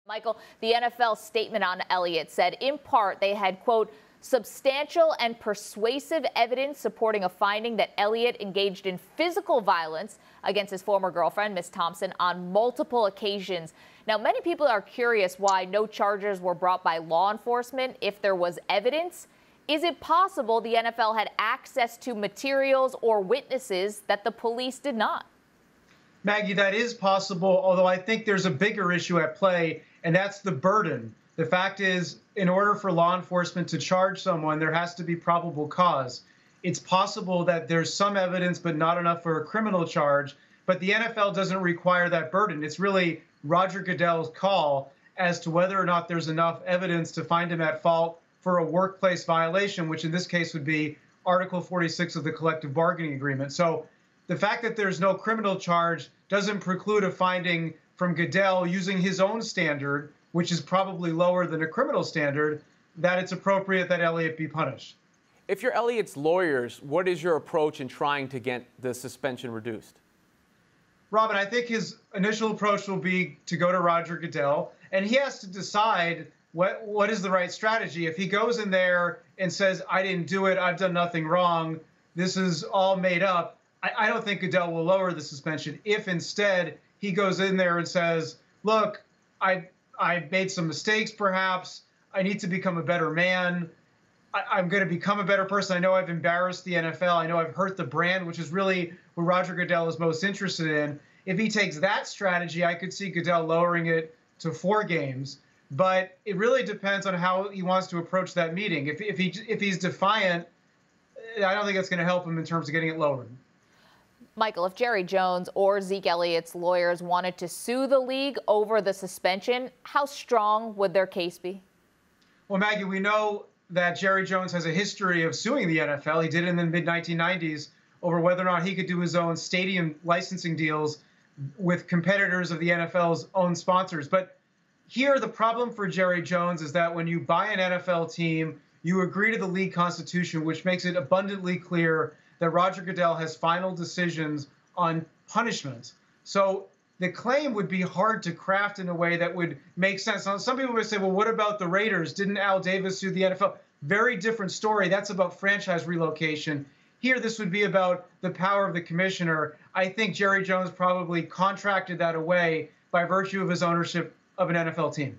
Michael, the NFL statement on Elliott said, in part, they had, quote, substantial and persuasive evidence supporting a finding that Elliott engaged in physical violence against his former girlfriend, Miss Thompson, on multiple occasions. Now, many people are curious why no charges were brought by law enforcement if there was evidence. Is it possible the NFL had access to materials or witnesses that the police did not? Maggie, that is possible, although I think there's a bigger issue at play, and that's the burden. The fact is, in order for law enforcement to charge someone, there has to be probable cause. It's possible that there's some evidence, but not enough for a criminal charge. But the NFL doesn't require that burden. It's really Roger Goodell's call as to whether or not there's enough evidence to find him at fault for a workplace violation, which in this case would be Article 46 of the collective bargaining agreement. So the fact that there's no criminal charge doesn't preclude a finding from Goodell using his own standard, which is probably lower than a criminal standard, that it's appropriate that Elliott be punished. If you're Elliott's lawyers, what is your approach in trying to get the suspension reduced? Robin, I think his initial approach will be to go to Roger Goodell, and he has to decide what is the right strategy. If he goes in there and says, I didn't do it, I've done nothing wrong, this is all made up, I don't think Goodell will lower the suspension. If instead he goes in there and says, look, I made some mistakes perhaps, I need to become a better man, I'm going to become a better person. I know I've embarrassed the NFL. I know I've hurt the brand, which is really what Roger Goodell is most interested in. If he takes that strategy, I could see Goodell lowering it to 4 games. But it really depends on how he wants to approach that meeting. If he's defiant, I don't think that's going to help him in terms of getting it lowered. Michael, if Jerry Jones or Zeke Elliott's lawyers wanted to sue the league over the suspension, how strong would their case be? Well, Maggie, we know that Jerry Jones has a history of suing the NFL. He did it in the mid-1990s over whether or not he could do his own stadium licensing deals with competitors of the NFL's own sponsors. But here, the problem for Jerry Jones is that when you buy an NFL team, you agree to the league constitution, which makes it abundantly clear that Roger Goodell has final decisions on punishment. So the claim would be hard to craft in a way that would make sense. Now, some people would say, well, what about the Raiders? Didn't Al Davis sue the NFL? Very different story. That's about franchise relocation. Here, this would be about the power of the commissioner. I think Jerry Jones probably contracted that away by virtue of his ownership of an NFL team.